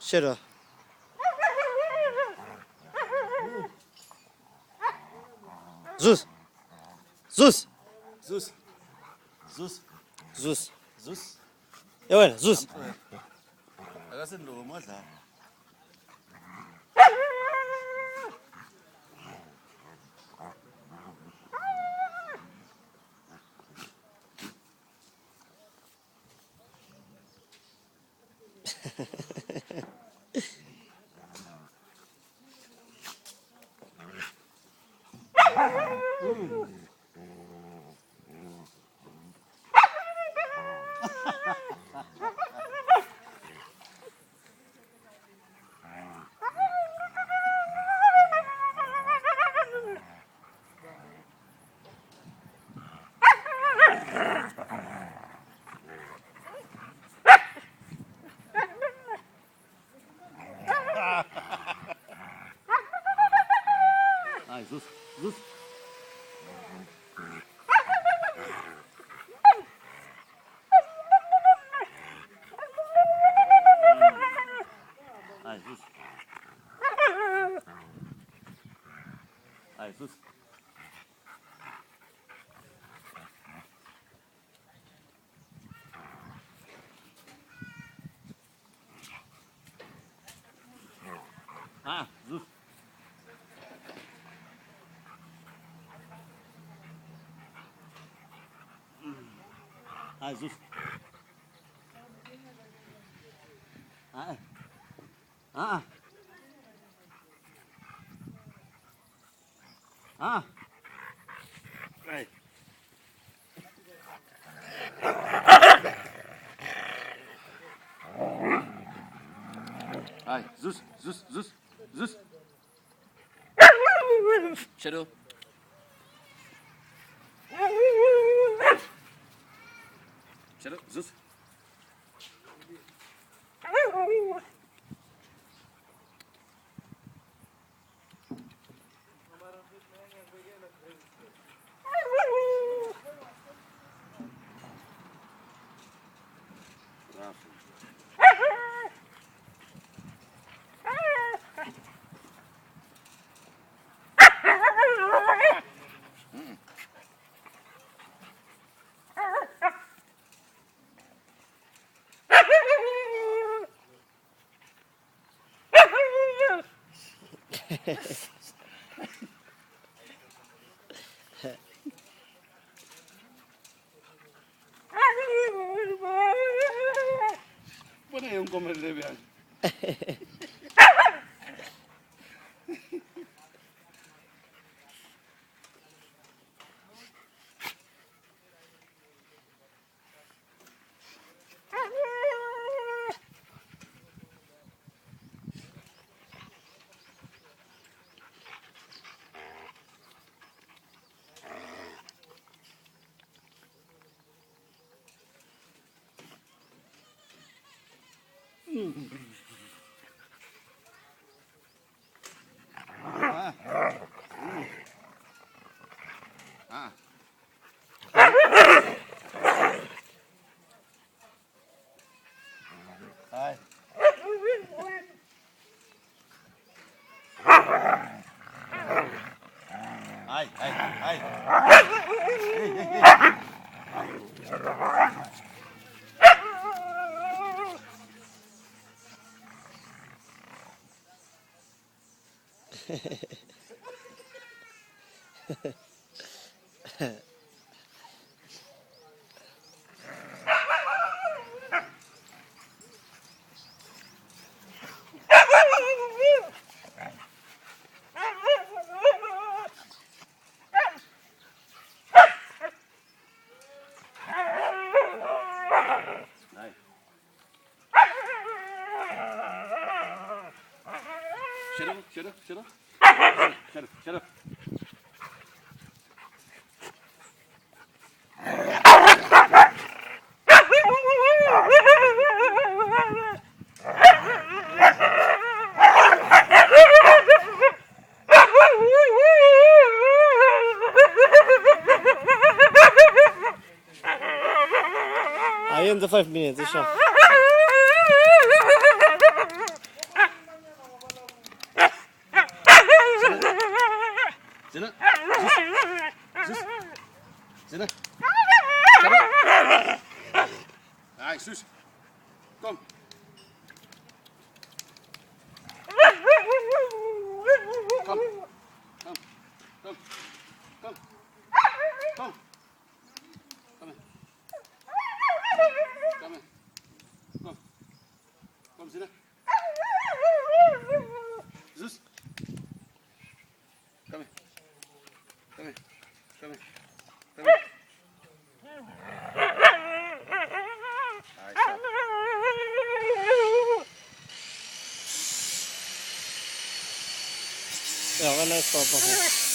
Cheiro. Zus. Zus. Zus. Zus. Zus. Zus. Ya bueno, Zus. Akasin lo modla. Ai, Zus. Zus. Ai, Zus. Ai, Zus. Ah, Zus. Ai, Zus. Ah. Ah. Ah. Ai. Ai, Zus, Zus, Zus, Zus. Shadow. Shadow, Zus. Pone un comer de vean. Ah. Ai. Ai, ai, ai. Ei, ei, ei. Ai. Shadow, Shadow, Shadow. Shadow, Shadow. Aí anda 5 minutes, deixa. Zus. Zitten. Hey, zus. Kom. Kom. Kom. Kom. Kom. Kom. Kom hier. Kom hier. Kom. Kom zitten. Zus. Kom hier. Kom hier. Kom hier. Kom hier. Hij staat. Ja, men är så på.